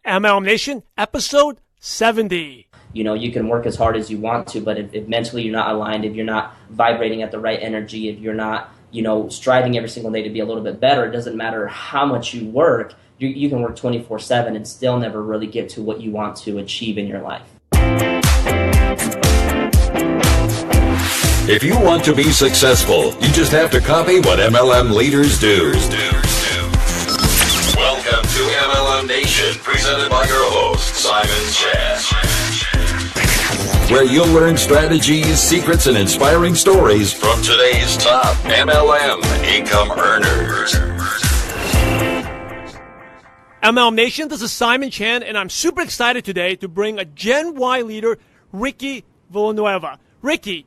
MLM Nation, episode 70. You know, you can work as hard as you want to, but if mentally you're not aligned, if you're not vibrating at the right energy, if you're not, striving every single day to be a little bit better, it doesn't matter how much you work, you can work 24/7 and still never really get to what you want to achieve in your life. If you want to be successful, you just have to copy what MLM leaders do. Welcome to MLM Nation, presented by your host, Simon Chan, where you'll learn strategies, secrets, and inspiring stories from today's top MLM income earners. MLM Nation, this is Simon Chan, and I'm super excited today to bring a Gen Y leader, Ricky Villanueva. Ricky,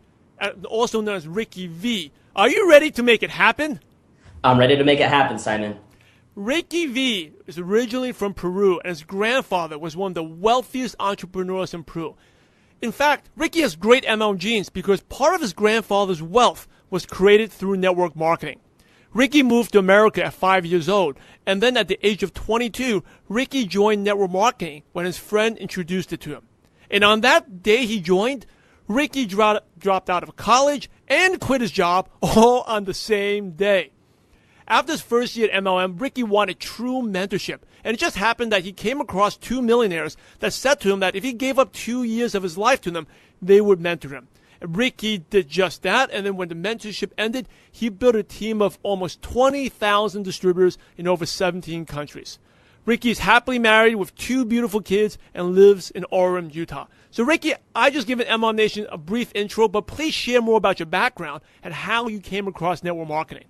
also known as Ricky V. Are you ready to make it happen? I'm ready to make it happen, Simon. Ricky V is originally from Peru, and his grandfather was one of the wealthiest entrepreneurs in Peru. In fact, Ricky has great MLM genes because part of his grandfather's wealth was created through network marketing. Ricky moved to America at 5 years old, and then at the age of 22, Ricky joined network marketing when his friend introduced it to him. And on that day he joined, Ricky dropped out of college and quit his job all on the same day. After his first year at MLM, Ricky wanted true mentorship, and it just happened that he came across two millionaires that said to him that if he gave up 2 years of his life to them, they would mentor him. And Ricky did just that, and then when the mentorship ended, he built a team of almost 20,000 distributors in over 17 countries. Ricky is happily married with 2 beautiful kids and lives in Orem, Utah. So Ricky, I just given MLM Nation a brief intro, but please share more about your background and how you came across network marketing.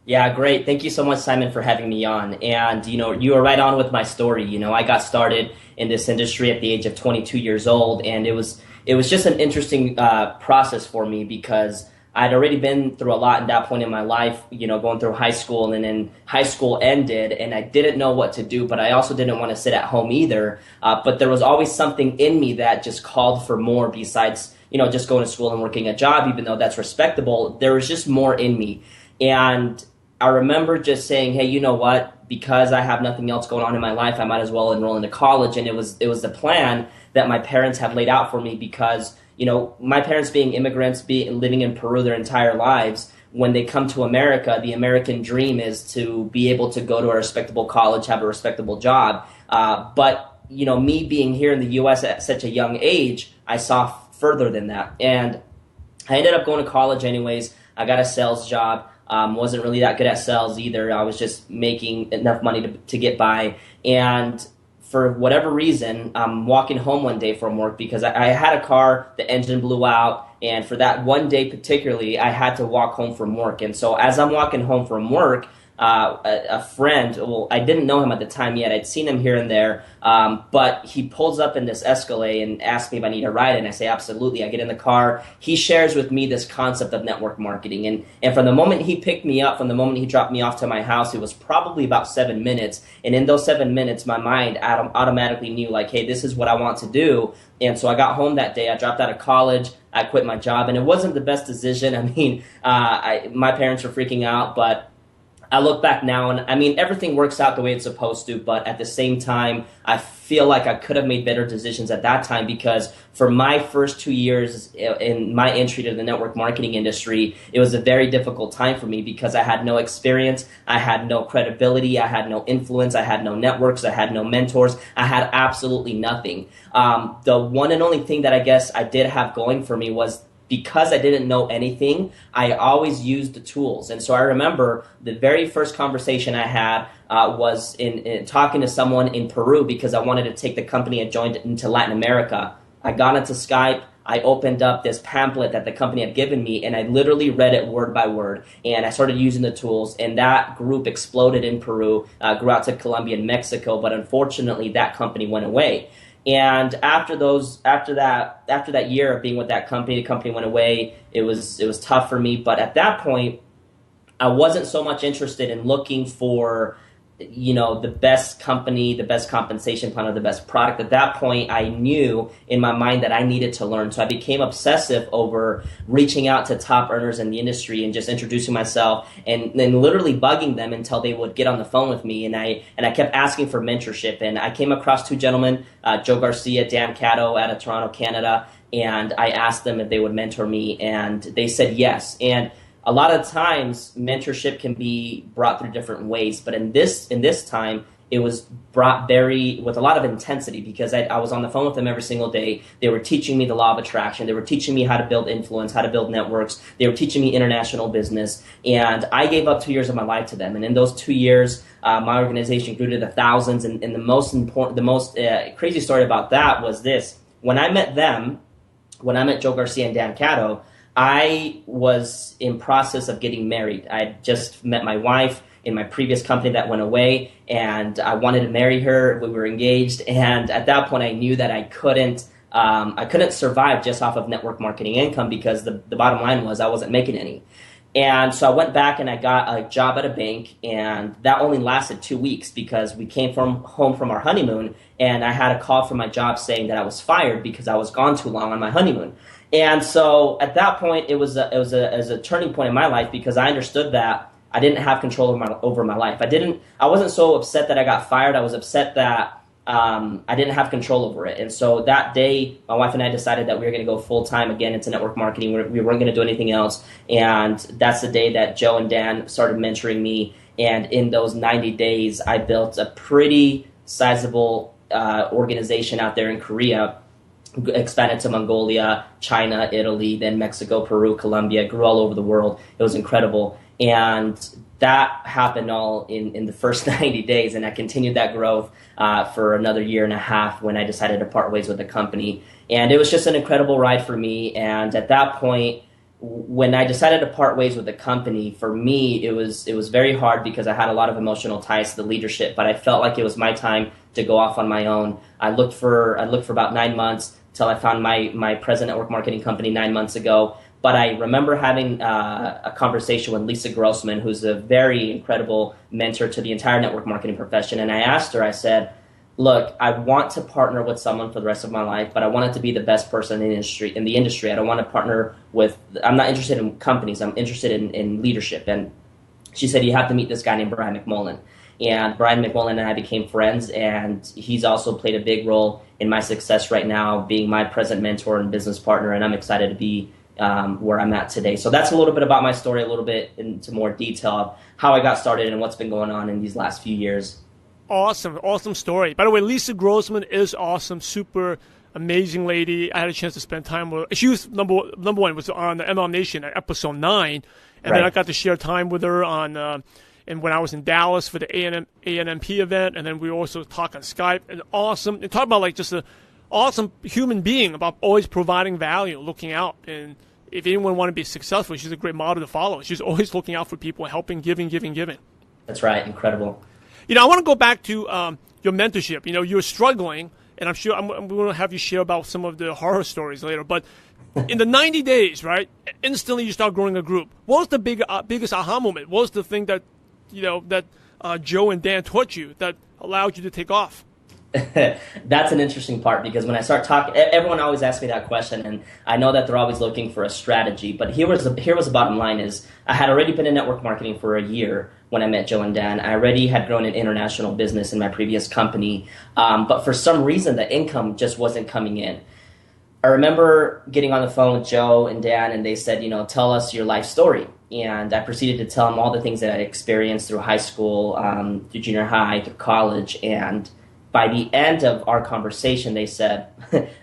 Yeah, great. Thank you so much, Simon, for having me on. And, you were right on with my story. I got started in this industry at the age of 22 years old, and it was just an interesting process for me because I'd already been through a lot in that point in my life, going through high school, and then high school ended, and I didn't know what to do, but I also didn't want to sit at home either. But there was always something in me that just called for more besides, just going to school and working a job, even though that's respectable. There was just more in me. And I remember just saying, hey, you know what? Because I have nothing else going on in my life, I might as well enroll into college. And it was the plan that my parents had laid out for me because, my parents being immigrants, living in Peru their entire lives, when they come to America, the American dream is to be able to go to a respectable college, have a respectable job. But me being here in the U.S. at such a young age, I saw further than that. And I ended up going to college anyways. I got a sales job. Wasn't really that good at sales either. I was just making enough money to get by. And for whatever reason, I'm walking home one day from work because I had a car, the engine blew out, and for that one day particularly, I had to walk home from work. And so as I'm walking home from work, a friend, well, I didn't know him at the time yet. I'd seen him here and there, but he pulls up in this Escalade and asks me if I need a ride, and I say absolutely. I get in the car. He shares with me this concept of network marketing, and from the moment he picked me up, from the moment he dropped me off to my house, it was probably about 7 minutes, and in those 7 minutes, my mind automatically knew, like, hey, this is what I want to do. And so I got home that day. I dropped out of college. I quit my job, and it wasn't the best decision. I mean, my parents were freaking out, but I look back now, and I mean, everything works out the way it's supposed to, but at the same time, I feel like I could have made better decisions at that time because for my first 2 years in my entry to the network marketing industry, it was a very difficult time for me because I had no experience, I had no credibility, I had no influence, I had no networks, I had no mentors, I had absolutely nothing. The one and only thing that I guess I did have going for me was because I didn't know anything, I always used the tools. And so I remember the very first conversation I had was in talking to someone in Peru because I wanted to take the company I joined into Latin America. I got into Skype. I opened up this pamphlet that the company had given me, and I literally read it word by word. And I started using the tools, and that group exploded in Peru, grew out to Colombia and Mexico, but unfortunately that company went away. And after that year of being with that company, the company went away. It was tough for me, but at that point, I wasn't so much interested in looking for the best company, the best compensation plan, or the best product. At that point, I knew in my mind that I needed to learn. So I became obsessive over reaching out to top earners in the industry and just introducing myself and then literally bugging them until they would get on the phone with me. And I kept asking for mentorship. And I came across two gentlemen, Joe Garcia, Dan Caddo out of Toronto, Canada. And I asked them if they would mentor me, and they said yes. And a lot of times, mentorship can be brought through different ways, but in this time, it was brought with a lot of intensity, because I was on the phone with them every single day. They were teaching me the law of attraction. They were teaching me how to build influence, how to build networks. They were teaching me international business, and I gave up 2 years of my life to them. And in those 2 years, my organization grew to the thousands. And the most crazy story about that was this: when I met Joe Garcia and Dan Caddo, I was in process of getting married. I just met my wife in my previous company that went away, and I wanted to marry her. We were engaged, and at that point, I knew that I couldn't survive just off of network marketing income, because the bottom line was I wasn't making any. And so I went back and I got a job at a bank, and that only lasted 2 weeks because we came home from our honeymoon, and I had a call from my job saying that I was fired because I was gone too long on my honeymoon. And so at that point, it was a turning point in my life, because I understood that I didn't have control over my life. I wasn't so upset that I got fired. I was upset that I didn't have control over it. And so that day, my wife and I decided that we were going to go full time again into network marketing. We weren't going to do anything else. And that's the day that Joe and Dan started mentoring me. And in those 90 days, I built a pretty sizable organization out there in Korea. Expanded to Mongolia, China, Italy, then Mexico, Peru, Colombia, grew all over the world. It was incredible. And that happened all in the first 90 days. And I continued that growth for another year and a half when I decided to part ways with the company. And it was just an incredible ride for me. And at that point, when I decided to part ways with the company, for me, it was very hard, because I had a lot of emotional ties to the leadership, but I felt like it was my time to go off on my own. I looked for about 9 months till I found my present network marketing company 9 months ago. But I remember having a conversation with Lisa Grossman, who's a very incredible mentor to the entire network marketing profession. And I asked her, I said, look, I want to partner with someone for the rest of my life, but I want it to be the best person in the industry. I don't want to partner I'm not interested in companies. I'm interested in leadership. And she said, you have to meet this guy named Brian McMullen. And Brian McMullen and I became friends, and he's also played a big role in my success right now, being my present mentor and business partner, and I'm excited to be where I'm at today. So that's a little bit about my story, a little bit into more detail of how I got started and what's been going on in these last few years. Awesome story. By the way, Lisa Grossman is awesome, super amazing lady. I had a chance to spend time with her. She was number one was on the MLM Nation at episode 9, and then I got to share time with her on and when I was in Dallas for the ANMP event, and then we also talk on Skype. And talk about like just an awesome human being, about always providing value, looking out. And if anyone want to be successful, she's a great model to follow. She's always looking out for people, helping, giving. That's right, incredible. I want to go back to your mentorship. You're struggling, and I'm sure I'm going to have you share about some of the horror stories later. But in the 90 days, right, instantly you start growing a group. What was the biggest aha moment? What was the thing that Joe and Dan taught you that allowed you to take off? That's an interesting part, because when I start talking, everyone always asks me that question, and I know that they're always looking for a strategy. But here was the bottom line: is I had already been in network marketing for a year when I met Joe and Dan. I already had grown an international business in my previous company, but for some reason the income just wasn't coming in. I remember getting on the phone with Joe and Dan, and they said, tell us your life story. And I proceeded to tell them all the things that I experienced through high school, through junior high, through college. And by the end of our conversation, they said,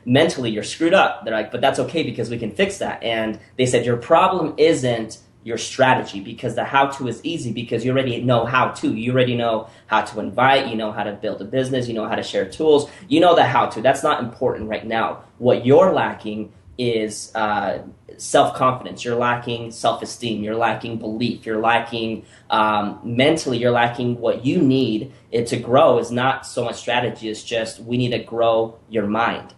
mentally, you're screwed up. They're like, but that's okay, because we can fix that. And they said, your problem isn't your strategy, because the how-to is easy, because you already know how to. You already know how to invite, you know how to build a business, you know how to share tools, you know the how-to. That's not important right now. What you're lacking is self-confidence. You're lacking self-esteem. You're lacking belief. You're lacking mentally. You're lacking what you need to grow. Is not so much strategy. It's just we need to grow your mind.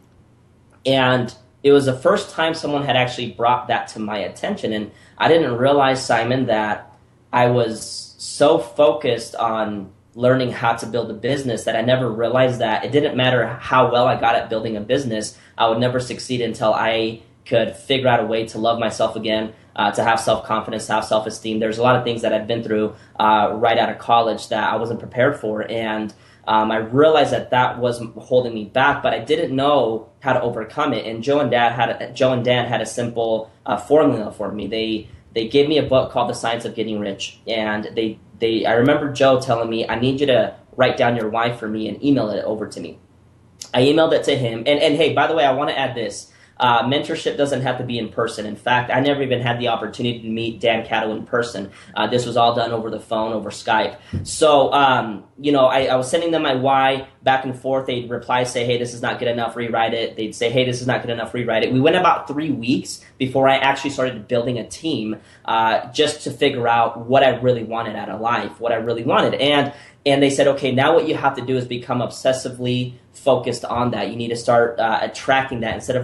And it was the first time someone had actually brought that to my attention. And I didn't realize, Simon, that I was so focused on learning how to build a business that I never realized that it didn't matter how well I got at building a business, I would never succeed until I could figure out a way to love myself again, to have self-confidence, to have self-esteem. There's a lot of things that I've been through right out of college that I wasn't prepared for, and I realized that was holding me back, but I didn't know how to overcome it. And Joe and Dan had a simple formula for me. They gave me a book called The Science of Getting Rich, and I remember Joe telling me, I need you to write down your why for me and email it over to me. I emailed it to him, and hey, by the way, I want to add this. Mentorship doesn't have to be in person. In fact, I never even had the opportunity to meet Dan Catto in person. This was all done over the phone, over Skype. So, I was sending them my why back and forth. They'd reply, say, hey, this is not good enough, rewrite it. They'd say, hey, this is not good enough, rewrite it. We went about 3 weeks before I actually started building a team just to figure out what I really wanted out of life, what I really wanted. And they said, okay, now what you have to do is become obsessively focused on that. You need to start attracting that instead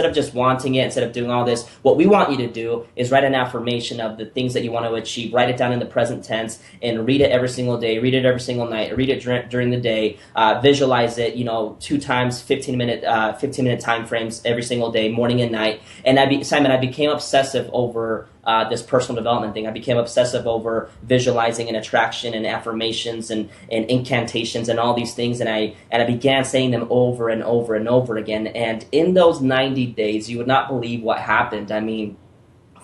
of just wanting it, instead of doing all this. What we want you to do is write an affirmation of the things that you want to achieve. Write it down in the present tense and read it every single day. Read it every single night. Read it during the day. Visualize it, 2 times 15-minute time frames every single day, morning and night. And Simon, I became obsessive over this personal development thing. I became obsessive over visualizing and attraction and affirmations and incantations and all these things. And I began saying them over and over and over again. And in those 90 days, you would not believe what happened. I mean,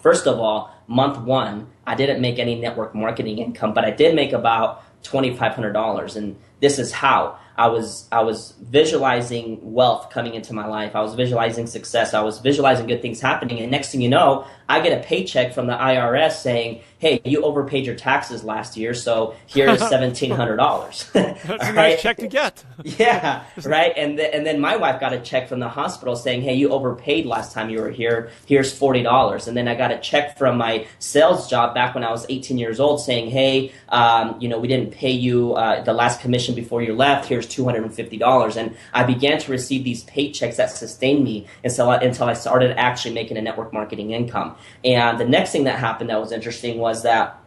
first of all, month 1, I didn't make any network marketing income, but I did make about $2,500. And this is how. I was visualizing wealth coming into my life. I was visualizing success. I was visualizing good things happening. And next thing you know, I get a paycheck from the IRS saying, hey, you overpaid your taxes last year, so here's $1,700. That's a nice check to get. Yeah, right? And then my wife got a check from the hospital saying, hey, you overpaid last time you were here. Here's $40. And then I got a check from my sales job back when I was 18 years old saying, hey, we didn't pay you the last commission before you left. Here's $250. And I began to receive these paychecks that sustained me until I started actually making a network marketing income. And the next thing that happened that was interesting was that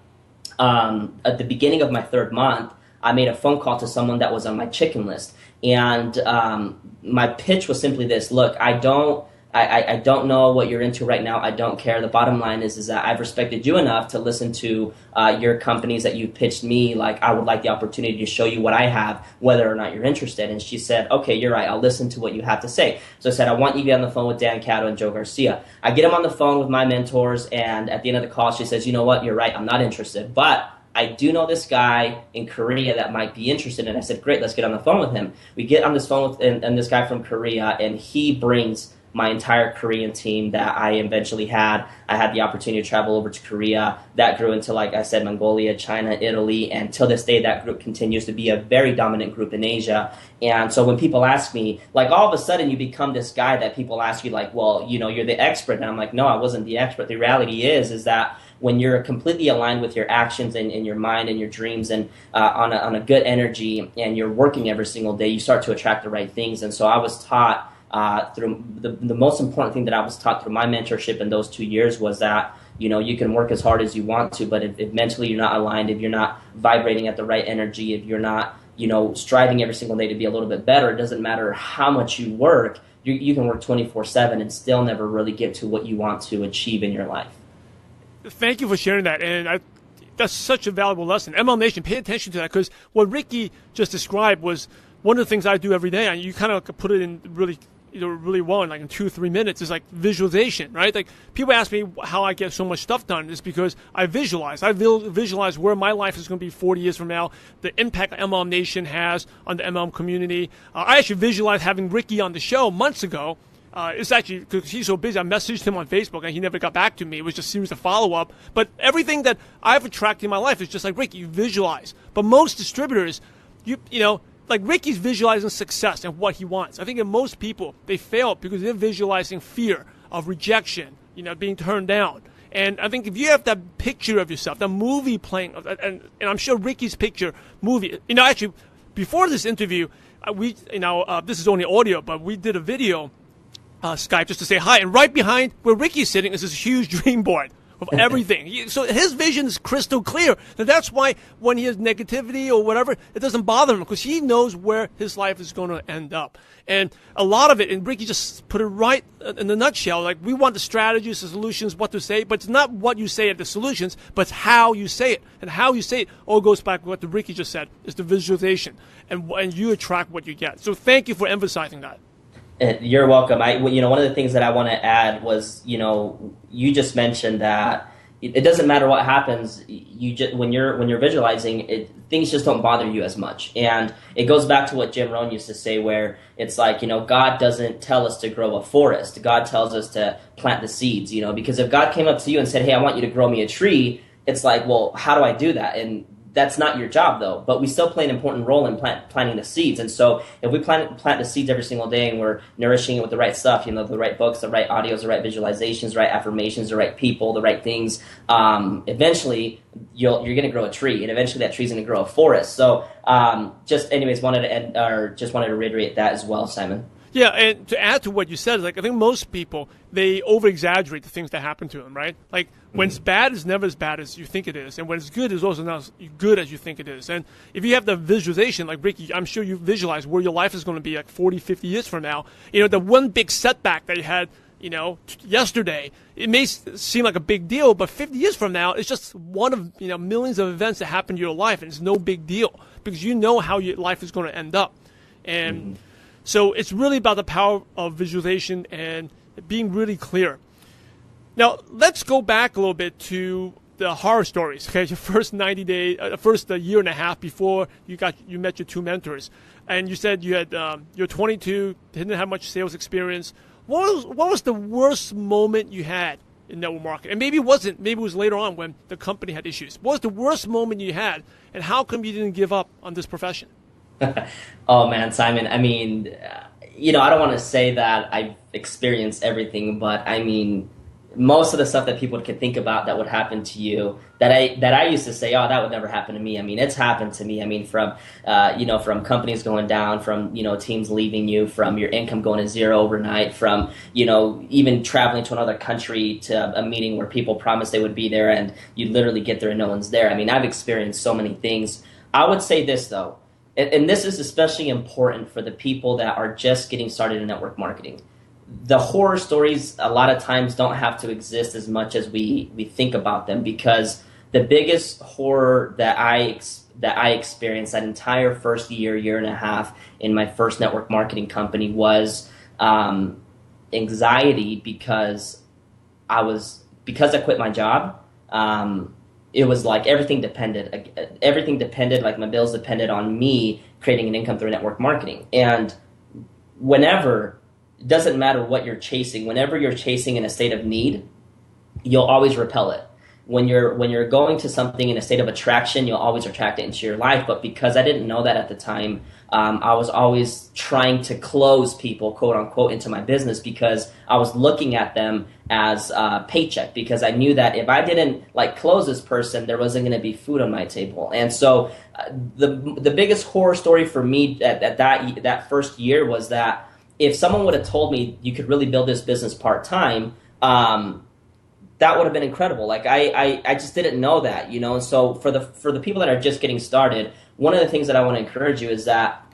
at the beginning of my 3rd month, I made a phone call to someone that was on my chicken list. And my pitch was simply this: look, I don't know what you're into right now. I don't care. The bottom line is that I've respected you enough to listen to your companies that you've pitched me. Like, I would like the opportunity to show you what I have, whether or not you're interested. And she said, okay, you're right. I'll listen to what you have to say. So I said, I want you to get on the phone with Dan Catto and Joe Garcia. I get them on the phone with my mentors. And at the end of the call, she says, you know what? You're right. I'm not interested. But I do know this guy in Korea that might be interested. And I said, great, let's get on the phone with him. We get on this phone with and this guy from Korea, and he brings my entire Korean team that I eventually had. I had the opportunity to travel over to Korea. That grew into, like I said, Mongolia, China, Italy, and till this day, that group continues to be a very dominant group in Asia. And so when people ask me, like, all of a sudden you become this guy that people ask you, like, well, you're the expert. And I'm like, no, I wasn't the expert. The reality is that when you're completely aligned with your actions and your mind and your dreams and on a good energy, and you're working every single day, you start to attract the right things. And so I was taught through the most important thing that I was taught through my mentorship in those 2 years was that, you can work as hard as you want to, but if mentally you're not aligned, if you're not vibrating at the right energy, if you're not, striving every single day to be a little bit better, it doesn't matter how much you work, you can work 24/7 and still never really get to what you want to achieve in your life. Thank you for sharing that. And that's such a valuable lesson. MLM Nation, pay attention to that, because what Ricky just described was one of the things I do every day. And you kind of put it in really well in like in 2-3 minutes, is like visualization, right? Like, people ask me how I get so much stuff done. It's because I visualize. I visualize where my life is going to be 40 years from now, the impact MLM Nation has on the MLM community. I actually visualized having Ricky on the show months ago. It's actually because he's so busy. I messaged him on Facebook and he never got back to me. It was just a series of follow-up. But everything that I've attracted in my life is just like, Ricky, you visualize. But most distributors, like Ricky's visualizing success and what he wants. I think that most people, they fail because they're visualizing fear of rejection, being turned down. And I think if you have that picture of yourself, that movie playing, and I'm sure Ricky's movie, actually, before this interview, this is only audio, but we did a video Skype just to say hi. And right behind where Ricky's sitting is this huge dream board of everything. So his vision is crystal clear. And that's why when he has negativity or whatever, it doesn't bother him because he knows where his life is going to end up. And a lot of it, and Ricky just put it right in the nutshell, like we want the strategies, the solutions, what to say, but it's not what you say at the solutions, but it's how you say it. And how you say it all goes back to what Ricky just said, is the visualization. And you attract what you get. So thank you for emphasizing that. You're welcome. One of the things that I want to add was, you just mentioned that it doesn't matter what happens. When you're visualizing, things just don't bother you as much. And it goes back to what Jim Rohn used to say, where it's like, God doesn't tell us to grow a forest. God tells us to plant the seeds. Because if God came up to you and said, "Hey, I want you to grow me a tree," it's like, well, how do I do that? And that's not your job, though. But we still play an important role in planting the seeds. And so if we plant the seeds every single day and we're nourishing it with the right stuff, the right books, the right audios, the right visualizations, the right affirmations, the right people, the right things, eventually you're going to grow a tree, and eventually that tree's going to grow a forest. So wanted to reiterate that as well, Simon. Yeah, and to add to what you said, I think most people, they over-exaggerate the things that happen to them, right? Like, when it's bad, it's never as bad as you think it is. And when it's good, it's also not as good as you think it is. And if you have the visualization, like Ricky, I'm sure you visualize where your life is going to be 40, 50 years from now. The one big setback that you had, yesterday, it may seem like a big deal, but 50 years from now, it's just one of, millions of events that happen to your life, and it's no big deal because you know how your life is going to end up. And so it's really about the power of visualization and being really clear. Now, let's go back a little bit to the horror stories. Okay, your first 90 days, first year and a half before you met your two mentors, and you said you had you're 22, didn't have much sales experience. What was the worst moment you had in network marketing? And maybe it wasn't. Maybe it was later on when the company had issues. What was the worst moment you had, and how come you didn't give up on this profession? Oh man, Simon. I mean, I don't want to say that I've experienced everything, but I mean, most of the stuff that people could think about that would happen to you, that I used to say, oh, that would never happen to me. I mean, it's happened to me. I mean, from from companies going down, from teams leaving you, from your income going to zero overnight, from even traveling to another country to a meeting where people promised they would be there and you literally get there and no one's there. I mean, I've experienced so many things. I would say this though. And this is especially important for the people that are just getting started in network marketing. The horror stories a lot of times don't have to exist as much as we think about them, because the biggest horror that I experienced that entire first year and a half in my first network marketing company was anxiety because I quit my job. It was like everything depended, like my bills depended on me creating an income through network marketing. And it doesn't matter what you're chasing, whenever you're chasing in a state of need, you'll always repel it. When you're going to something in a state of attraction, you'll always attract it into your life. But because I didn't know that at the time, I was always trying to close people, quote unquote, into my business because I was looking at them as a paycheck, because I knew that if I didn't close this person, there wasn't going to be food on my table. And so the biggest horror story for me at that first year was that if someone would have told me you could really build this business part-time, that would have been incredible. I just didn't know that, And so for the people that are just getting started, one of the things that I want to encourage you is that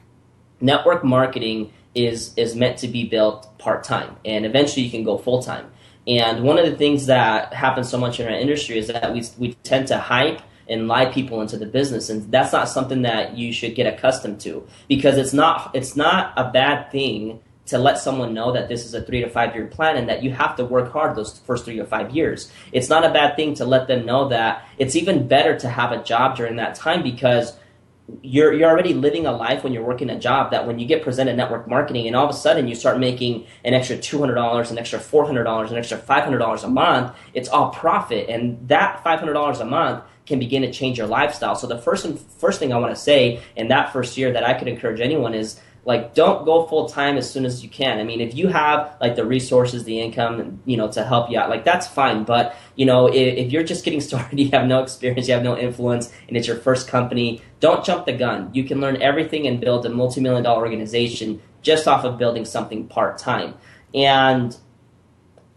network marketing is meant to be built part-time, and eventually you can go full-time. And one of the things that happens so much in our industry is that we tend to hype and lie people into the business, and that's not something that you should get accustomed to, because it's not a bad thing to let someone know that this is a 3 to 5 year plan and that you have to work hard those first 3 to 5 years. It's not a bad thing to let them know that it's even better to have a job during that time, because you're already living a life when you're working a job that when you get presented network marketing and all of a sudden you start making an extra $200, an extra $400, an extra $500 a month, it's all profit. And that $500 a month can begin to change your lifestyle. So the first thing I want to say in that first year that I could encourage anyone is, don't go full time as soon as you can. I mean, if you have the resources, the income, to help you out, that's fine. But, if you're just getting started, you have no experience, you have no influence, and it's your first company, don't jump the gun. You can learn everything and build a multi-million-dollar organization just off of building something part time. And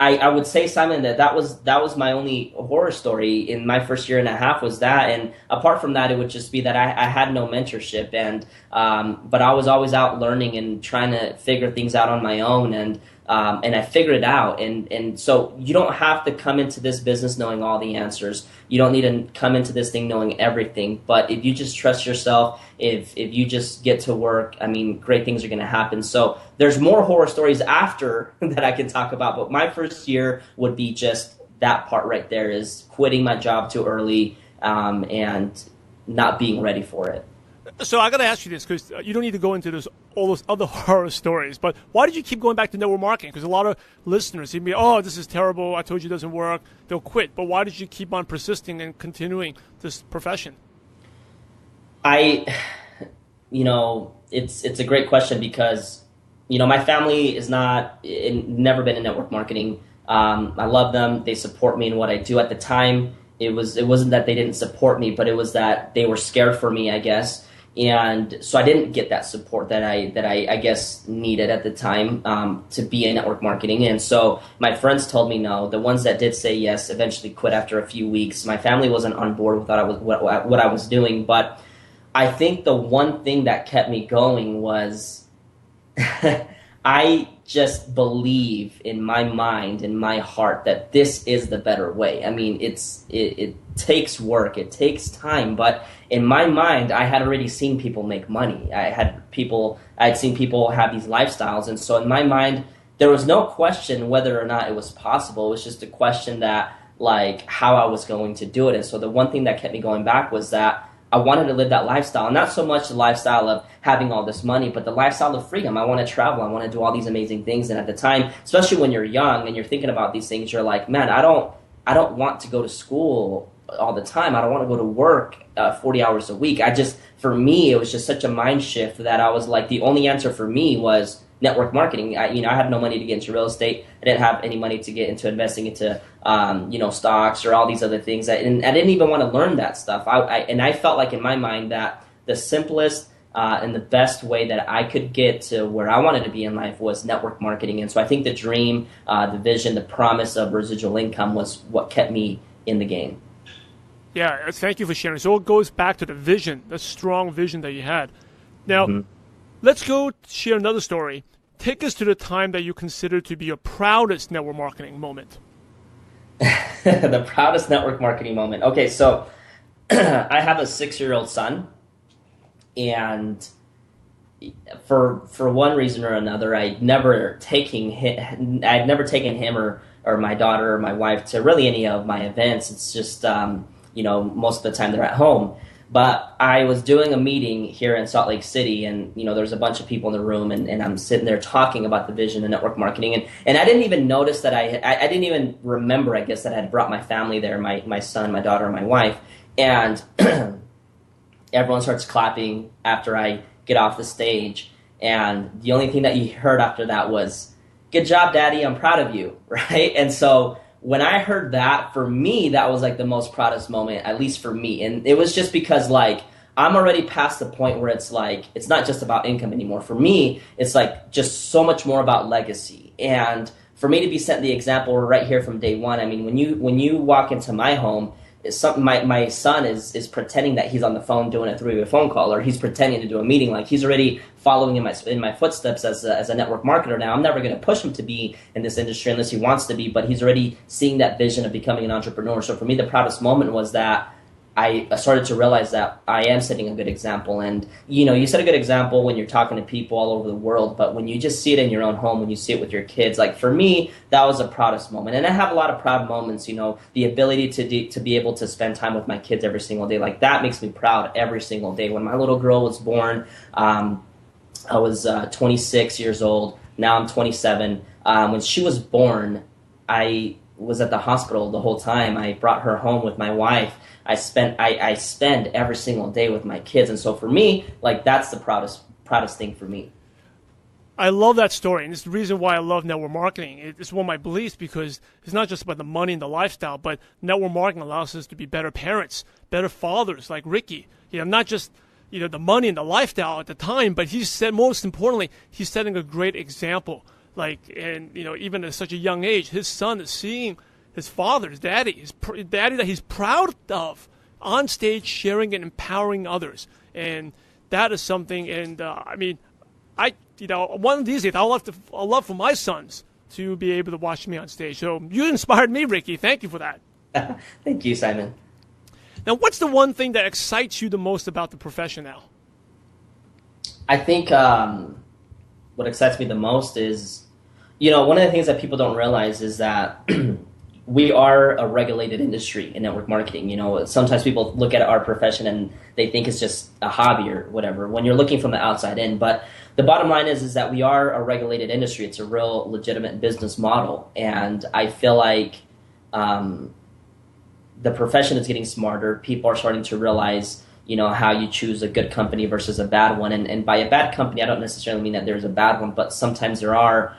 I would say, Simon, that was my only horror story in my first year and a half, was that. And apart from that, it would just be that I had no mentorship, and but I was always out learning and trying to figure things out on my own, and I figured it out. And so you don't have to come into this business knowing all the answers. You don't need to come into this thing knowing everything. But if you just trust yourself, if you just get to work, I mean, great things are going to happen. So there's more horror stories after that I can talk about. But my first year would be just that part right there, is quitting my job too early and not being ready for it. So I got to ask you this, because you don't need to go into all those other horror stories, but why did you keep going back to network marketing? Because a lot of listeners, they'd be, oh, this is terrible, I told you it doesn't work, they'll quit. But why did you keep on persisting and continuing this profession? It's a great question, because, my family is never been in network marketing. I love them. They support me in what I do. At the time, it wasn't that they didn't support me, but it was that they were scared for me, I guess. And so I didn't get that support that I guess needed at the time to be in network marketing. And so my friends told me no. The ones that did say yes eventually quit after a few weeks. My family wasn't on board with what I was doing. But I think the one thing that kept me going was I just believe in my mind, in my heart, that this is the better way. I mean, it takes work, it takes time, but in my mind, I had already seen people make money. I'd seen people have these lifestyles, and so in my mind, there was no question whether or not it was possible. It was just a question that, like, how I was going to do it. And so the one thing that kept me going back was that I wanted to live that lifestyle, and not so much the lifestyle of having all this money, but the lifestyle of freedom. I want to travel. I want to do all these amazing things. And at the time, especially when you're young and you're thinking about these things, you're like, man, I don't want to go to school all the time. I don't want to go to work 40 hours a week. For me, it was just such a mind shift that I was like, the only answer for me was network marketing. I had no money to get into real estate. I didn't have any money to get into investing into, stocks or all these other things. And I didn't even want to learn that stuff. I felt like in my mind that the simplest and the best way that I could get to where I wanted to be in life was network marketing. And so I think the dream, the vision, the promise of residual income was what kept me in the game. Yeah, thank you for sharing. So it goes back to the vision, the strong vision that you had. Now, let's go share another story. Take us to the time that you consider to be your proudest network marketing moment. The proudest network marketing moment. Okay, so I have a 6-year-old son, and for one reason or another, I'd never taken him or my daughter or my wife to really any of my events. It's just most of the time they're at home. But I was doing a meeting here in Salt Lake City, and there's a bunch of people in the room, and I'm sitting there talking about the vision of network marketing, and I didn't even notice that I didn't even remember, I guess, that I had brought my family there, my son, my daughter, and my wife, and everyone starts clapping after I get off the stage, and the only thing that you heard after that was, "Good job, Daddy, I'm proud of you," right? And so when I heard that, for me, that was like the most proudest moment, at least for me. And it was just because, like, I'm already past the point where it's like, it's not just about income anymore. For me, it's like just so much more about legacy. And for me to be setting the example right here from day one, I mean, when you walk into my home, my son is pretending that he's on the phone doing a 3-way phone call, or he's pretending to do a meeting. Like, he's already following in my footsteps as a network marketer. Now, I'm never going to push him to be in this industry unless he wants to be, but he's already seeing that vision of becoming an entrepreneur. So for me, the proudest moment was that I started to realize that I am setting a good example. And, you set a good example when you're talking to people all over the world, but when you just see it in your own home, when you see it with your kids, like, for me, that was the proudest moment. And I have a lot of proud moments, the ability to be able to spend time with my kids every single day. Like, that makes me proud every single day. When my little girl was born, I was 26 years old. Now I'm 27. When she was born, I was at the hospital the whole time. I brought her home with my wife. I spend every single day with my kids. And so for me, like, that's the proudest thing for me. I love that story, and it's the reason why I love network marketing. It's one of my beliefs, because it's not just about the money and the lifestyle, but network marketing allows us to be better parents, better fathers, like Ricky. Not just the money and the lifestyle at the time, but most importantly, he's setting a great example And even at such a young age, his son is seeing his father, his daddy, daddy that he's proud of, on stage sharing and empowering others. And that is something. And one of these days, I'll love for my sons to be able to watch me on stage. So you inspired me, Ricky. Thank you for that. Thank you, Simon. Now, what's the one thing that excites you the most about the profession now? I think what excites me the most is, one of the things that people don't realize is that we are a regulated industry in network marketing. Sometimes people look at our profession and they think it's just a hobby or whatever when you're looking from the outside in. But the bottom line is that we are a regulated industry. It's a real legitimate business model. And I feel like the profession is getting smarter. People are starting to realize, how you choose a good company versus a bad one. And by a bad company, I don't necessarily mean that there's a bad one, but sometimes there are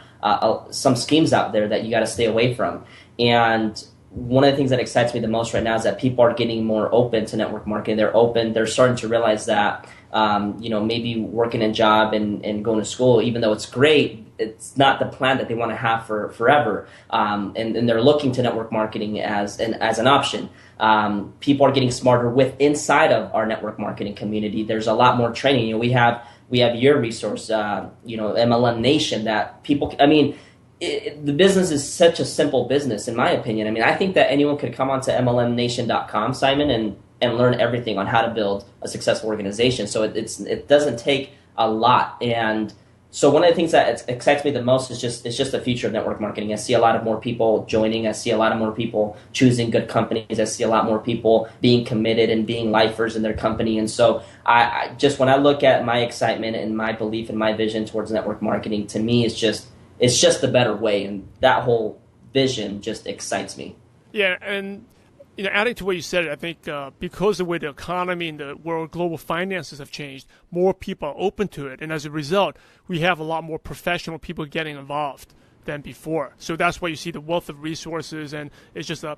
some schemes out there that you got to stay away from. And one of the things that excites me the most right now is that people are getting more open to network marketing. They're starting to realize that, maybe working a job and going to school, even though it's great, it's not the plan that they want to have for forever. And they're looking to network marketing as an option. People are getting smarter inside of our network marketing community. There's a lot more training. We have your resource, MLM Nation, that people, the business is such a simple business, in my opinion. I think that anyone could come onto MLMNation.com, Simon, and learn everything on how to build a successful organization. So it doesn't take a lot. And so one of the things that excites me the most is just the future of network marketing. I see a lot of more people joining. I see a lot of more people choosing good companies. I see a lot more people being committed and being lifers in their company. And so I just, when I look at my excitement and my belief and my vision towards network marketing, to me, it's just the better way. And that whole vision just excites me. Yeah, and adding to what you said, I think because of the way the economy and the world global finances have changed, more people are open to it. And as a result, we have a lot more professional people getting involved than before. So that's why you see the wealth of resources, and it's just a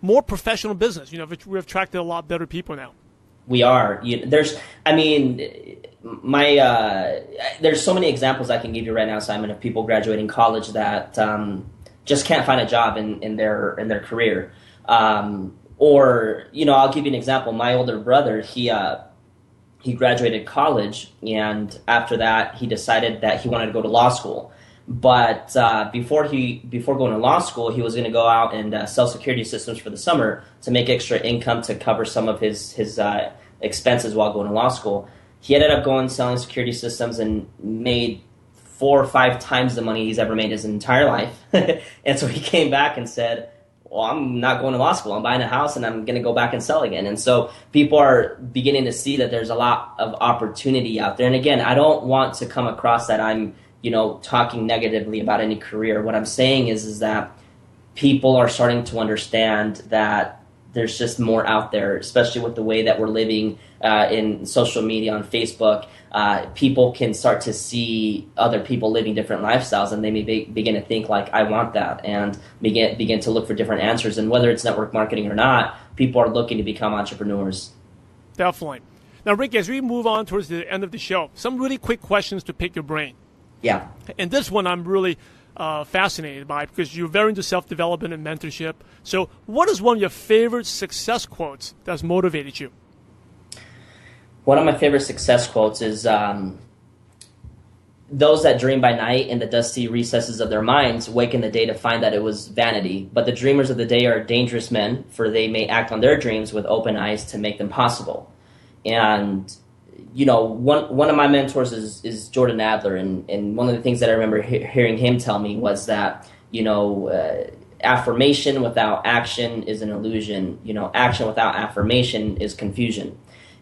more professional business. We've attracted a lot better people now. We are. There's so many examples I can give you right now, Simon, of people graduating college that just can't find a job in their career. Or I'll give you an example. My older brother, he graduated college, and after that, he decided that he wanted to go to law school. But before going to law school, he was going to go out and sell security systems for the summer to make extra income to cover some of his expenses while going to law school. He ended up going selling security systems and made 4 or 5 times the money he's ever made his entire life. And so he came back and said, well, I'm not going to law school. I'm buying a house and I'm going to go back and sell again. And so people are beginning to see that there's a lot of opportunity out there. And again, I don't want to come across that I'm, talking negatively about any career. What I'm saying is that people are starting to understand that there's just more out there, especially with the way that we're living in social media, on Facebook. People can start to see other people living different lifestyles, and they may begin to think like, I want that, and begin to look for different answers. And whether it's network marketing or not, people are looking to become entrepreneurs. Definitely. Now, Rick, as we move on towards the end of the show, some really quick questions to pick your brain. Yeah. And this one I'm really fascinated by, because you're very into self-development and mentorship. So what is one of your favorite success quotes that's motivated you? One of my favorite success quotes is, those that dream by night in the dusty recesses of their minds wake in the day to find that it was vanity. But the dreamers of the day are dangerous men, for they may act on their dreams with open eyes to make them possible. And one of my mentors is Jordan Adler, and one of the things that I remember hearing him tell me was that, affirmation without action is an illusion. Action without affirmation is confusion.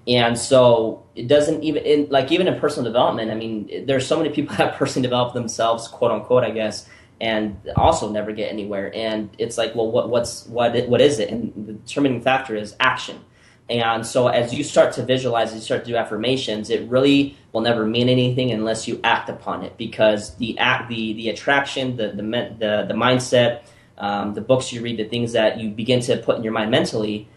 And so it doesn't even in personal development. There's so many people that personally develop themselves, quote unquote, I guess, and also never get anywhere. And it's like, well, what is it? And the determining factor is action. And so as you start to visualize, you start to do affirmations, it really will never mean anything unless you act upon it, because the attraction, the mindset, the books you read, the things that you begin to put in your mind mentally,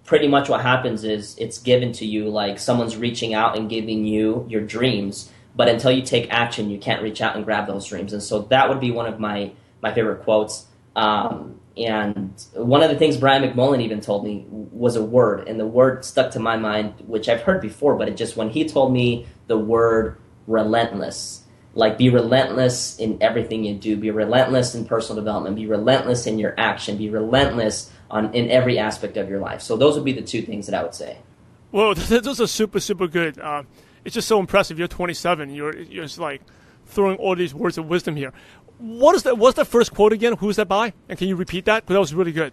pretty much what happens is it's given to you, like someone's reaching out and giving you your dreams but until you take action, you can't reach out and grab those dreams. And so that would be one of my favorite quotes. And one of the things Brian McMullen even told me was a word, and the word stuck to my mind, which I've heard before, but it just, when he told me the word relentless, like be relentless in everything you do, be relentless in personal development, be relentless in your action, be relentless in every aspect of your life. So those would be the two things that I would say. Well, those are super, super good. It's just so impressive. You're 27. You're just like throwing all these words of wisdom here. What's the first quote again? Who's that by? And can you repeat that? Because that was really good.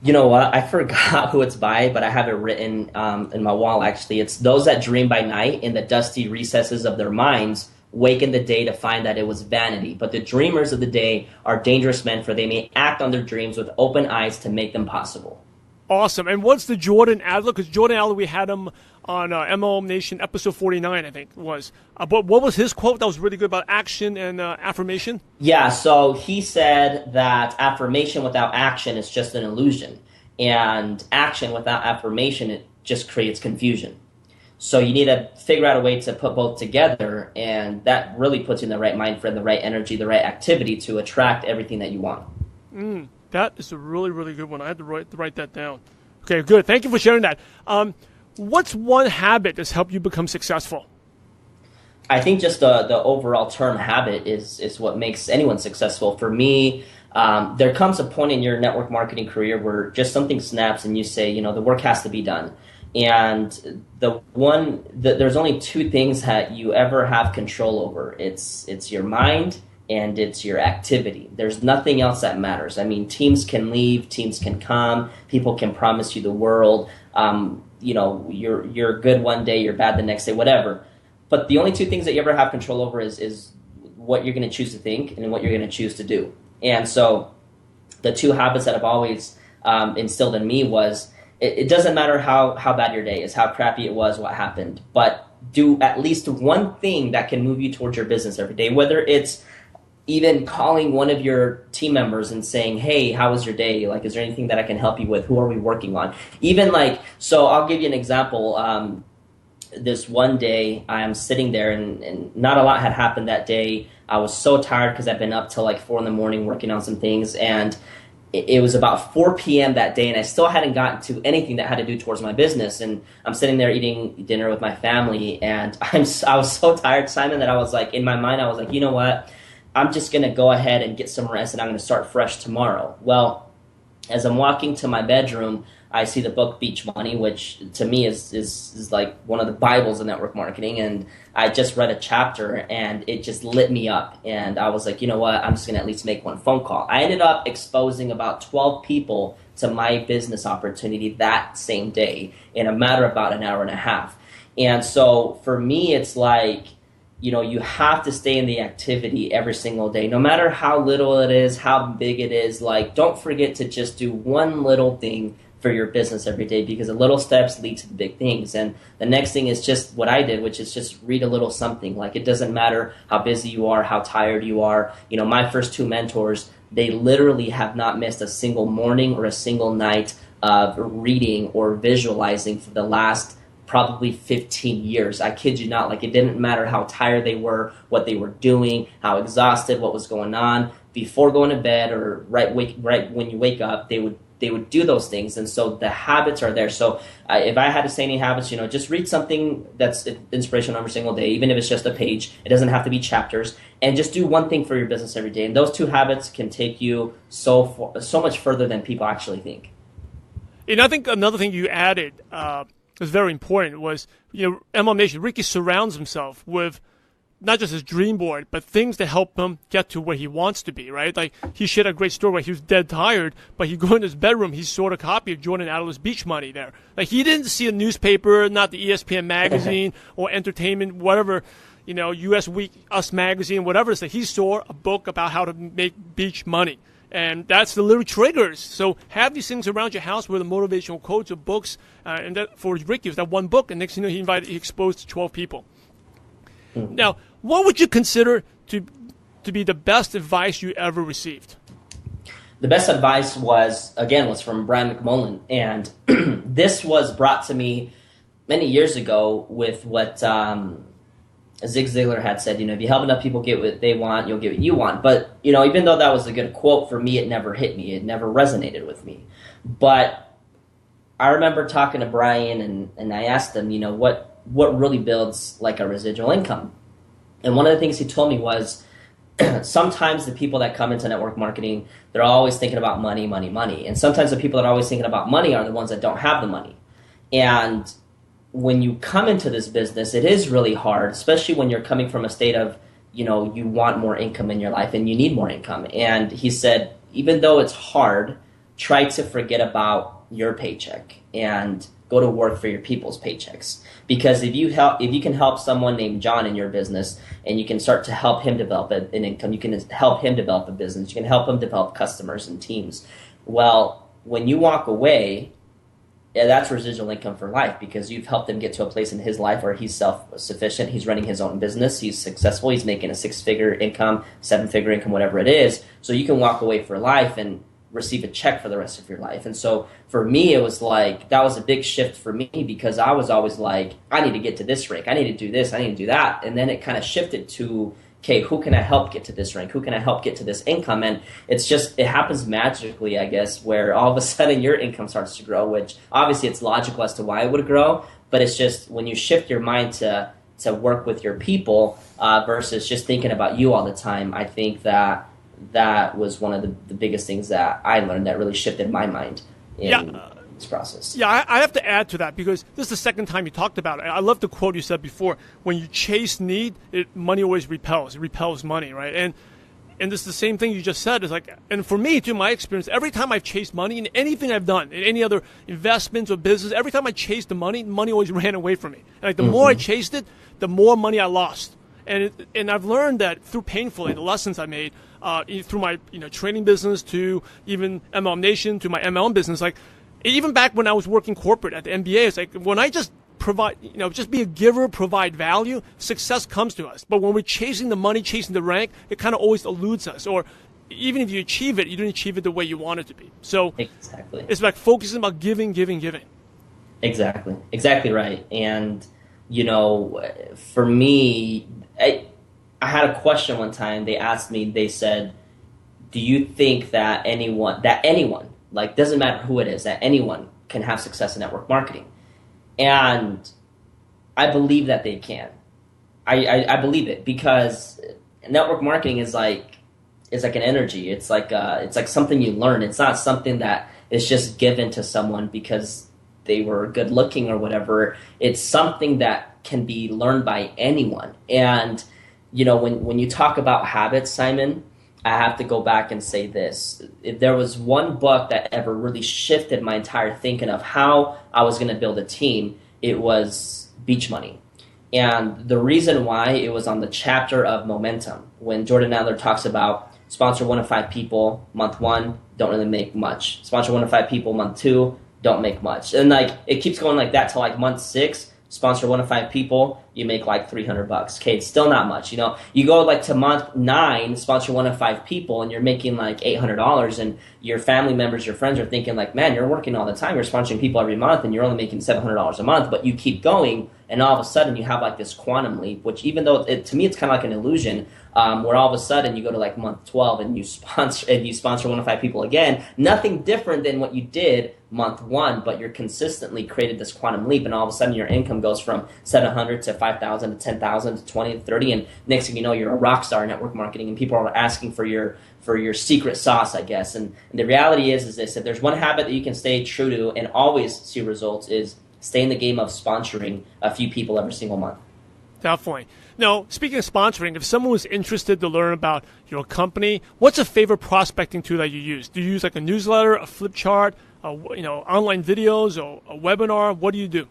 You know what? I forgot who it's by, but I have it written in my wall, actually. It's those that dream by night in the dusty recesses of their minds wake in the day to find that it was vanity. But the dreamers of the day are dangerous men, for they may act on their dreams with open eyes to make them possible. Awesome. And what's the Jordan Adler? Because Jordan Adler, we had him on MLM Nation episode 49, I think it was. But what was his quote that was really good about action and affirmation? Yeah, so he said that affirmation without action is just an illusion. And action without affirmation, it just creates confusion. So you need to figure out a way to put both together, and that really puts you in the right mind frame, the right energy, the right activity to attract everything that you want. That is a really, really good one. I had to write that down. Okay, good. Thank you for sharing that. What's one habit that's helped you become successful? I think just the overall term habit is what makes anyone successful. For me, there comes a point in your network marketing career where just something snaps and you say, the work has to be done. And there's only two things that you ever have control over. It's your mind and it's your activity. There's nothing else that matters. I mean, teams can leave, teams can come, people can promise you the world. You're good one day, you're bad the next day, whatever. But the only two things that you ever have control over is what you're going to choose to think and what you're going to choose to do. And so the two habits that I've always instilled in me was, it doesn't matter how bad your day is, how crappy it was, what happened, but do at least one thing that can move you towards your business every day, whether it's even calling one of your team members and saying, hey, how was your day? Like, is there anything that I can help you with? Who are we working on? Even so I'll give you an example. This one day I'm sitting there and not a lot had happened that day. I was so tired because I've been up till 4 a.m. working on some things, and it was about 4 p.m. that day, and I still hadn't gotten to anything that had to do towards my business. And I'm sitting there eating dinner with my family, and I was so tired, Simon, that I was in my mind, I was like, you know what? I'm just going to go ahead and get some rest, and I'm going to start fresh tomorrow. Well, as I'm walking to my bedroom, I see the book Beach Money, which to me is like one of the Bibles of network marketing. And I just read a chapter and it just lit me up. And I was like, you know what? I'm just going to at least make one phone call. I ended up exposing about 12 people to my business opportunity that same day in a matter of about an hour and a half. And so for me, it's you have to stay in the activity every single day, no matter how little it is, how big it is. Don't forget to just do one little thing for your business every day, because the little steps lead to the big things. And the next thing is just what I did, which is just read a little something. It doesn't matter how busy you are, how tired you are. My first two mentors, they literally have not missed a single morning or a single night of reading or visualizing for the last probably 15 years. I kid you not. It didn't matter how tired they were, what they were doing, how exhausted, what was going on. Before going to bed or right when you wake up, they would do those things. And so the habits are there. So if I had to say any habits, just read something that's inspirational every single day, even if it's just a page. It doesn't have to be chapters. And just do one thing for your business every day. And those two habits can take you so much further than people actually think. And I think another thing you added was very important was, MLM Nation, Ricky surrounds himself with not just his dream board, but things to help him get to where he wants to be, right? He shared a great story where he was dead tired, but he go in his bedroom, he saw a copy of Jordan Adler's Beach Money there. He didn't see a newspaper, not the ESPN magazine or entertainment, whatever, US Week, Us magazine, whatever it is. He saw a book about how to make beach money. And that's the little triggers. So have these things around your house where the motivational quotes or books, and that for Ricky was that one book, and next thing you know, he exposed 12 people. Mm-hmm. Now, what would you consider to be the best advice you ever received? The best advice was from Brian McMullen, and this was brought to me many years ago with what Zig Ziglar had said, if you help enough people get what they want, you'll get what you want. But, even though that was a good quote, for me, it never hit me. It never resonated with me. But I remember talking to Brian, and I asked him, what really builds like a residual income? And one of the things he told me was, sometimes the people that come into network marketing, they're always thinking about money, money, money. And sometimes the people that are always thinking about money are the ones that don't have the money. And when you come into this business, it is really hard, especially when you're coming from a state of, you want more income in your life and you need more income. And he said, even though it's hard, try to forget about your paycheck and go to work for your people's paychecks. Because if you can help someone named John in your business, and you can start to help him develop an income, you can help him develop a business, you can help him develop customers and teams. Well, when you walk away, that's residual income for life, because you've helped him get to a place in his life where he's self-sufficient, he's running his own business, he's successful, he's making a 6-figure income, 7-figure income, whatever it is. So you can walk away for life and receive a check for the rest of your life. And so for me, it was like, that was a big shift for me, because I was always like, I need to get to this rank, I need to do this, I need to do that. And then it kind of shifted to, okay, who can I help get to this rank? Who can I help get to this income? And it happens magically, I guess, where all of a sudden your income starts to grow, which obviously it's logical as to why it would grow, but it's just when you shift your mind to work with your people versus just thinking about you all the time, I think that was one of the biggest things that I learned that really shifted my mind in this process. Yeah, I have to add to that, because this is the second time you talked about it. I love the quote you said before: when you chase need, money always repels. It repels money, right? And this is the same thing you just said. Is like, and for me, through my experience, every time I've chased money in anything I've done, in any other investments or business, every time I chased the money always ran away from me. And like the more I chased it, the more money I lost. And I've learned that through painfully the lessons I made through my training business, to even MLM Nation, to my MLM business. Like even back when I was working corporate at the MBA, it's like when I just provide, just be a giver, provide value, success comes to us. But when we're chasing the money, chasing the rank, it kind of always eludes us. Or even if you achieve it, you don't achieve it the way you want it to be. So exactly, it's like focusing about giving, giving, giving. Exactly right. And for me, I had a question one time. They asked me, they said, do you think that anyone, like doesn't matter who it is, that anyone can have success in network marketing? And I believe that they can. I believe it, because network marketing is like an energy. It's like something you learn. It's not something that is just given to someone because they were good looking or whatever. It's something that can be learned by anyone. And when you talk about habits, Simon, I have to go back and say this. If there was one book that ever really shifted my entire thinking of how I was going to build a team, it was Beach Money. And the reason why, it was on the chapter of momentum. When Jordan Adler talks about sponsor 1 of 5 people, month 1, don't really make much. Sponsor 1 of 5 people, month 2, don't make much. And like it keeps going like that till like month 6. Sponsor 1 of 5 people, you make like $300. Okay, it's still not much. You go like to month 9, sponsor 1 of 5 people, and you're making like $800, and your family members, your friends are thinking like, man, you're working all the time, you're sponsoring people every month, and you're only making $700 a month, but you keep going, and all of a sudden you have like this quantum leap, which even though to me it's kind of like an illusion, where all of a sudden you go to like month 12 and you sponsor 1 of 5 people again, nothing different than what you did month 1, but you're consistently created this quantum leap, and all of a sudden your income goes from 700 to 5,000 to 10,000 to 20 to 30, and next thing you know, you're a rock star in network marketing, and people are asking for your secret sauce, I guess. And the reality is this: if there's one habit that you can stay true to and always see results, is stay in the game of sponsoring a few people every single month. Definitely. Now, speaking of sponsoring, if someone was interested to learn about your company, what's a favorite prospecting tool that you use? Do you use like a newsletter, a flip chart, online videos, or a webinar? What do you do?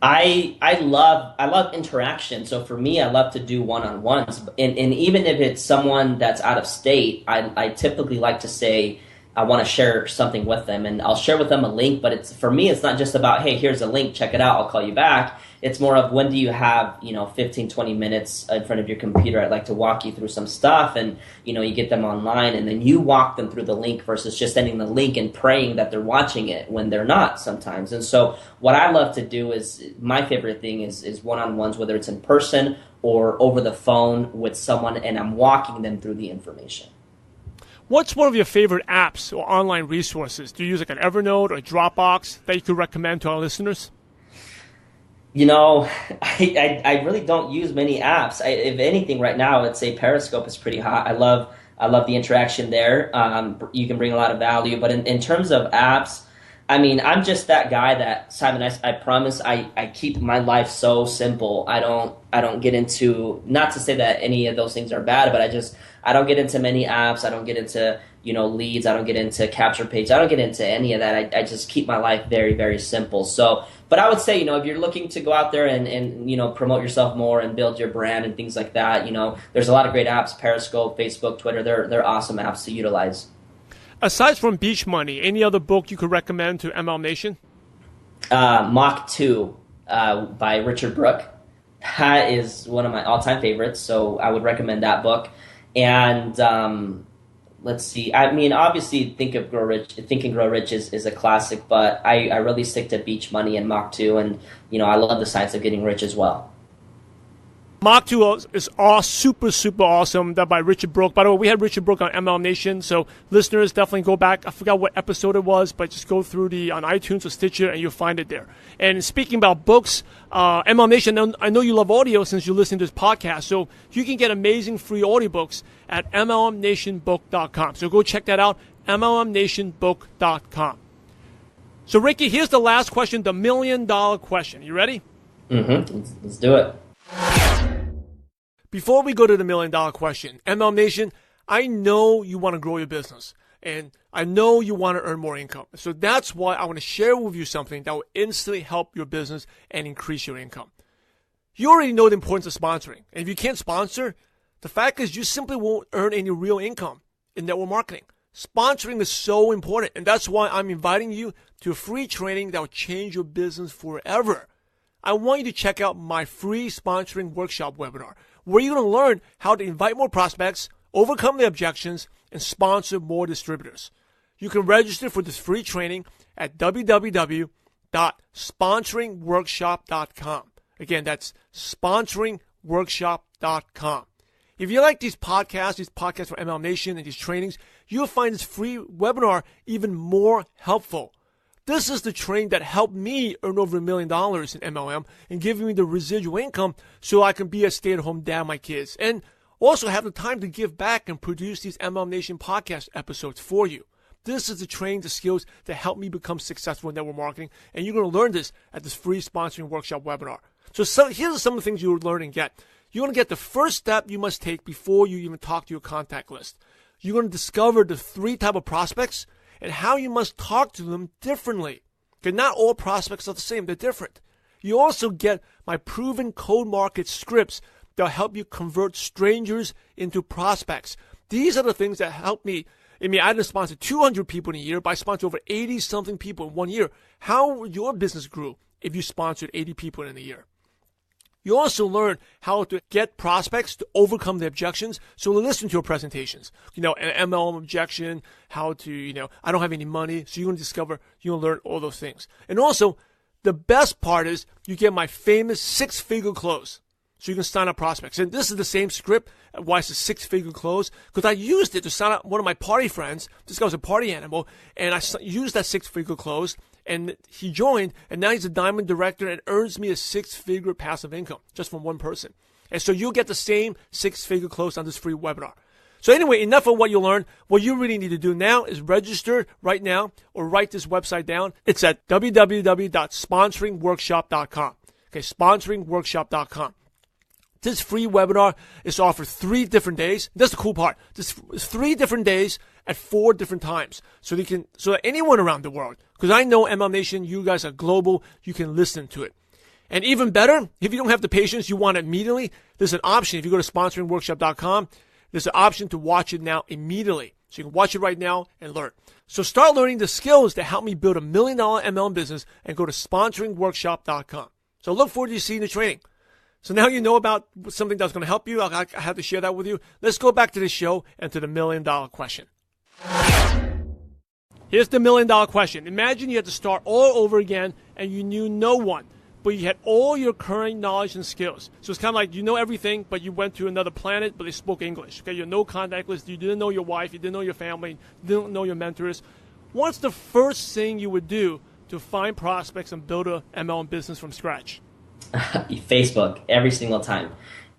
I love interaction. So for me, I love to do one-on-ones. And even if it's someone that's out of state, I typically like to say, I want to share something with them, and I'll share with them a link. But for me, it's not just about, hey, here's a link, check it out, I'll call you back. It's more of, when do you have 15, 20 minutes in front of your computer? I'd like to walk you through some stuff, and you get them online, and then you walk them through the link versus just sending the link and praying that they're watching it when they're not sometimes. And so what I love to do is, my favorite thing is one-on-ones, whether it's in person or over the phone with someone, and I'm walking them through the information. What's one of your favorite apps or online resources? Do you use like an Evernote or Dropbox that you could recommend to our listeners? You know, I really don't use many apps. If anything, right now, I'd say Periscope is pretty hot. I love the interaction there. You can bring a lot of value. But in terms of apps, I mean, I'm just that guy that, Simon, I promise I keep my life so simple. I don't get into, not to say that any of those things are bad, but I don't get into many apps. I don't get into, leads. I don't get into capture page. I don't get into any of that. I just keep my life very, very simple. So, but I would say, if you're looking to go out there and promote yourself more and build your brand and things like that, there's a lot of great apps, Periscope, Facebook, Twitter. They're awesome apps to utilize. Aside from Beach Money, any other book you could recommend to MLM Nation? Mach 2 by Richard Brooke. That is one of my all-time favorites, so I would recommend that book. And let's see. I mean, obviously, Think and Grow Rich is a classic, but I really stick to Beach Money and Mach 2, and I love The Science of Getting Rich as well. Mach 2 is super, super awesome. That by Richard Brooke. By the way, we had Richard Brooke on MLM Nation, so listeners definitely go back. I forgot what episode it was, but just go through on iTunes or Stitcher, and you'll find it there. And speaking about books, MLM Nation, I know you love audio since you're listening to this podcast, so you can get amazing free audiobooks at MLMNationBook.com. So go check that out, MLMNationBook.com. So Ricky, here's the last question, the $1 million question. You ready? Mm-hmm. Let's do it. Before we go to the $1 million question, MLM Nation, I know you want to grow your business, and I know you want to earn more income. So that's why I want to share with you something that will instantly help your business and increase your income. You already know the importance of sponsoring. And if you can't sponsor, the fact is you simply won't earn any real income in network marketing. Sponsoring is so important, and that's why I'm inviting you to a free training that will change your business forever. I want you to check out my free sponsoring workshop webinar, where you're going to learn how to invite more prospects, overcome the objections, and sponsor more distributors. You can register for this free training at www.sponsoringworkshop.com. Again, that's sponsoringworkshop.com. If you like these podcasts from MLM Nation and these trainings, you'll find this free webinar even more helpful. This is the training that helped me earn over $1 million in MLM and giving me the residual income so I can be a stay-at-home dad with my kids and also have the time to give back and produce these MLM Nation podcast episodes for you. This is the training, the skills that help me become successful in network marketing, and you're going to learn this at this free sponsoring workshop webinar. So here's some of the things you'll learn and get. You're going to get the first step you must take before you even talk to your contact list. You're going to discover the 3 types of prospects and how you must talk to them differently. Because not all prospects are the same. They're different. You also get my proven cold market scripts that will help you convert strangers into prospects. These are the things that help me. I mean, I didn't sponsor 200 people in a year, but I sponsored over 80-something people in 1 year. How would your business grow if you sponsored 80 people in a year? You also learn how to get prospects to overcome the objections. So listen to your presentations. An MLM objection, how to, I don't have any money. So you're going to discover, you're going to learn all those things. And also, the best part is you get my famous 6-figure close. So you can sign up prospects. And this is the same script. Why it's a 6-figure close? Because I used it to sign up one of my party friends. This guy was a party animal. And I used that 6-figure close. And he joined, and now he's a diamond director and earns me a 6-figure passive income just from one person. And so you'll get the same 6-figure close on this free webinar. So anyway, enough of what you learned. What you really need to do now is register right now or write this website down. It's at www.sponsoringworkshop.com. Okay, sponsoringworkshop.com. This free webinar is offered 3 different days. That's the cool part. This is 3 different days at 4 different times. So that anyone around the world, because I know MLM Nation, you guys are global, you can listen to it. And even better, if you don't have the patience, you want it immediately, there's an option. If you go to sponsoringworkshop.com, there's an option to watch it now immediately. So you can watch it right now and learn. So start learning the skills that help me build $1 million MLM business and go to sponsoringworkshop.com. So look forward to seeing the training. So now you know about something that's going to help you. I have to share that with you. Let's go back to the show and to the $1 million question. Here's the $1 million question. Imagine you had to start all over again and you knew no one. but you had all your current knowledge and skills. So it's kind of like you know everything, but you went to another planet, but they spoke English. Okay, you had no contact list. You didn't know your wife. You didn't know your family. You didn't know your mentors. What's the first thing you would do to find prospects and build a MLM business from scratch? Facebook, every single time.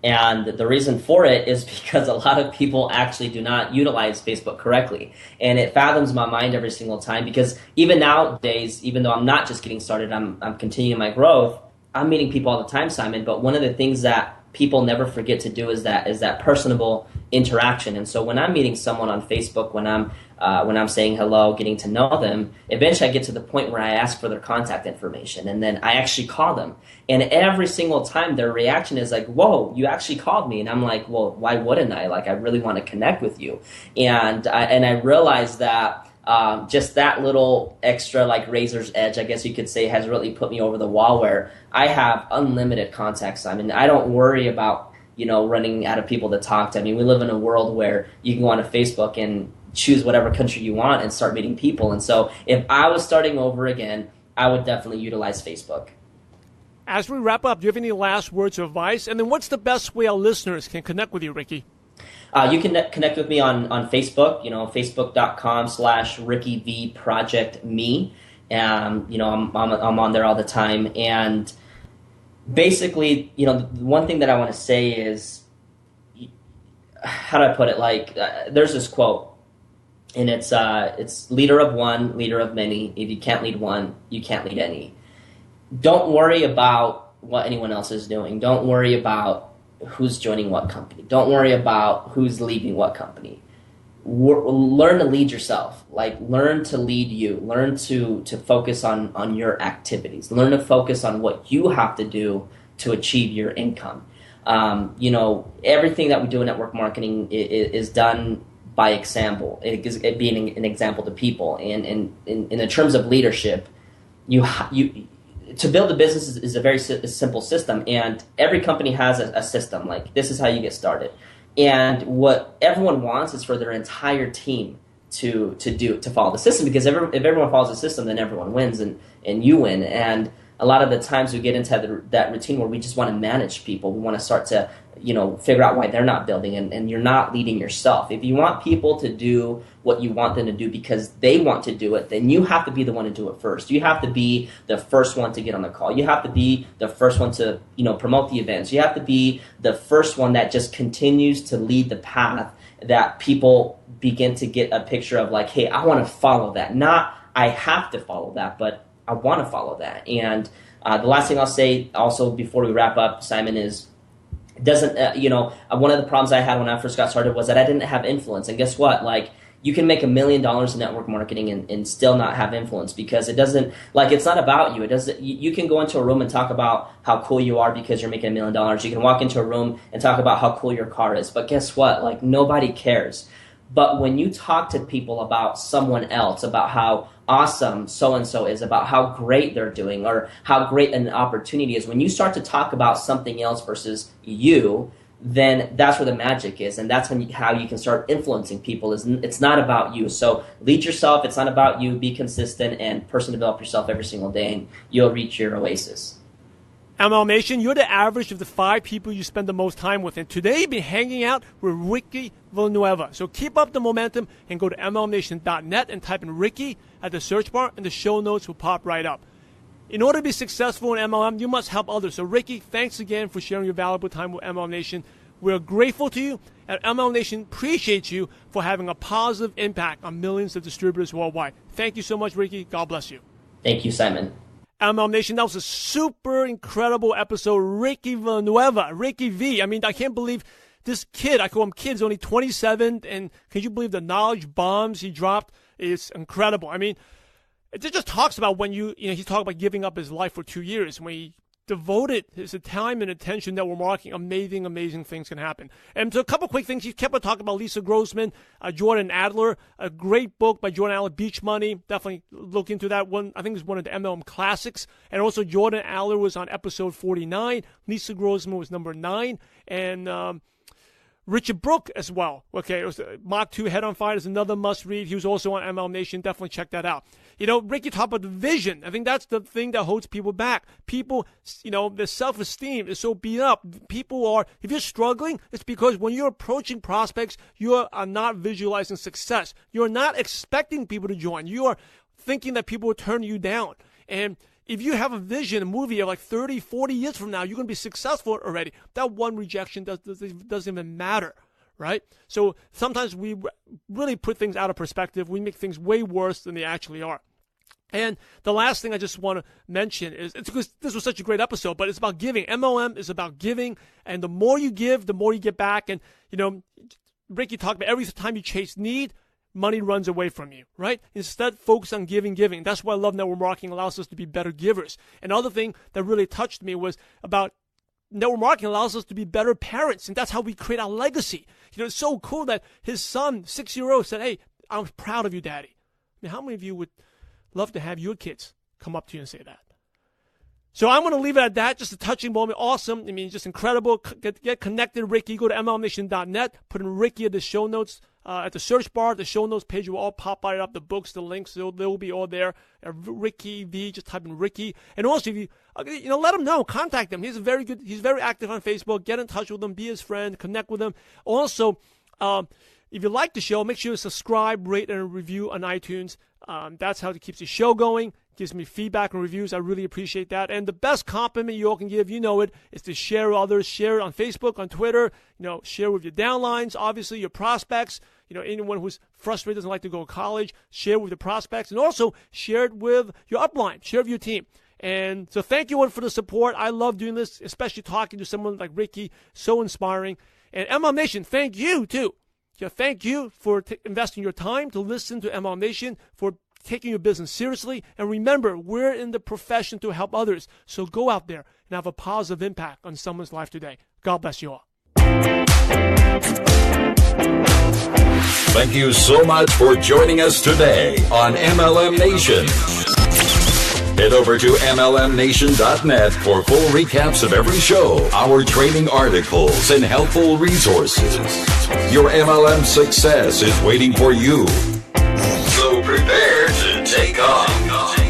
And the reason for it is because a lot of people actually do not utilize Facebook correctly. And it fathoms my mind every single time, because even nowadays, even though I'm not just getting started, I'm continuing my growth, I'm meeting people all the time, Simon. But one of the things that people never forget to do is that personable interaction. And so when I'm meeting someone on Facebook, when I'm saying hello, getting to know them, eventually I get to the point where I ask for their contact information, and then I actually call them. And every single time their reaction is like, whoa, you actually called me. And I'm like, well, why wouldn't I? Like, I really want to connect with you. And I realized that just that little extra, like, razor's edge, I guess you could say, has really put me over the wall, where I have unlimited contacts. I mean, I don't worry about, running out of people to talk to. I mean, we live in a world where you can go on to Facebook and choose whatever country you want and start meeting people. And so if I was starting over again, I would definitely utilize Facebook. As we wrap up, do you have any last words of advice? And then what's the best way our listeners can connect with you, Ricky? You can connect with me on Facebook, facebook.com/RickyVProjectme. I'm on there all the time. And basically, the one thing that I want to say is, how do I put it? Like, there's this quote, and it's leader of one, leader of many. If you can't lead one, you can't lead any. Don't worry about what anyone else is doing. Don't worry about who's joining what company. Don't worry about who's leaving what company. Learn to lead yourself. Like, learn to lead you. Learn to focus on your activities. Learn to focus on what you have to do to achieve your income. Everything that we do in network marketing is done by example. It being an example to people. And in the terms of leadership, you to build a business is a very simple system, and every company has a system. Like, this is how you get started. And what everyone wants is for their entire team to follow the system, because if everyone follows the system, then everyone wins and you win. And a lot of the times we get into that routine where we just want to manage people. We want to start to figure out why they're not building, and you're not leading yourself. If you want people to do what you want them to do because they want to do it, then you have to be the one to do it first. You have to be the first one to get on the call. You have to be the first one to promote the events. You have to be the first one that just continues to lead the path, that people begin to get a picture of, like, hey, I want to follow that. Not I have to follow that, but I want to follow that. And the last thing I'll say also before we wrap up, Simon, is one of the problems I had when I first got started was that I didn't have influence. And guess what? Like, you can make $1 million in network marketing and still not have influence, because it's not about you. You can go into a room and talk about how cool you are because you're making $1 million. You can walk into a room and talk about how cool your car is. But guess what? Like, nobody cares. But when you talk to people about someone else, about how awesome so-and-so is, about how great they're doing, or how great an opportunity is, when you start to talk about something else versus you, then that's where the magic is. And that's how you can start influencing people. It's not about you. So lead yourself. It's not about you. Be consistent and personally develop yourself every single day, and you'll reach your oasis. MLM Nation, you're the average of the 5 people you spend the most time with. And today you've been hanging out with Ricky Villanueva. So keep up the momentum and go to MLMNation.net and type in Ricky at the search bar, and the show notes will pop right up. In order to be successful in MLM, you must help others. So Ricky, thanks again for sharing your valuable time with MLM Nation. We're grateful to you, and MLM Nation appreciates you for having a positive impact on millions of distributors worldwide. Thank you so much, Ricky. God bless you. Thank you, Simon. MLM Nation, that was a super incredible episode. Ricky Villanueva, Ricky V. I mean, I can't believe this kid, I call him kid, is only 27, and can you believe the knowledge bombs he dropped? It's incredible. I mean, it just talks about when he's talking about giving up his life for 2 years. When he devoted his time and attention that we're marking, amazing things can happen. And so a couple quick things. He kept on talking about Lisa Grossman, Jordan Adler, a great book by Jordan Adler, Beach Money. Definitely look into that one. I think it's one of the MLM classics. And also Jordan Adler was on episode 49. Lisa Grossman was number 9. And Richard Brooke as well. Okay, it was Mach 2 Head on Fire is another must read. He was also on MLM Nation. Definitely check that out. Ricky talked about the vision. I think that's the thing that holds people back. People, their self-esteem is so beat up. If you're struggling, it's because when you're approaching prospects, you are not visualizing success. You're not expecting people to join. You are thinking that people will turn you down. And if you have a vision, a movie of like 30, 40 years from now, you're going to be successful already. That one rejection doesn't even matter, right? So sometimes we really put things out of perspective. We make things way worse than they actually are. And the last thing I just want to mention is, it's because this was such a great episode, but it's about giving. MLM is about giving, and the more you give, the more you get back. And, Ricky talked about every time you chase need, money runs away from you, right? Instead, focus on giving. That's why I love network marketing. Allows us to be better givers. Another thing that really touched me was about network marketing allows us to be better parents, and that's how we create our legacy. It's so cool that his son, 6-year-old, said, "Hey, I'm proud of you, Daddy." I mean, how many of you would love to have your kids come up to you and say that? So I'm going to leave it at that. Just a touching moment. Awesome. I mean, just incredible. Get connected, Ricky. Go to MLMNation.net. Put in Ricky at the show notes. At the search bar, the show notes page will all pop right up. The books, the links, they will be all there. Ricky V, just type in Ricky. And also, if you, let him know. Contact him. He's very active on Facebook. Get in touch with him. Be his friend. Connect with him. Also, if you like the show, make sure to subscribe, rate, and review on iTunes. That's how it keeps the show going. Gives me feedback and reviews. I really appreciate that. And the best compliment you all can give, is to share with others. Share it on Facebook, on Twitter. Share with your downlines, obviously your prospects. Anyone who's frustrated, doesn't like to go to college, share with the prospects. And also share it with your upline. Share it with your team. And so thank you all for the support. I love doing this, especially talking to someone like Ricky. So inspiring. And MLM Nation, thank you too. Thank you for investing your time to listen to MLM Nation, for taking your business seriously. And remember, we're in the profession to help others. So go out there and have a positive impact on someone's life today. God bless you all. Thank you so much for joining us today on MLM Nation. Head over to MLMNation.net for full recaps of every show, our training articles, and helpful resources. Your MLM success is waiting for you. So prepare to take off.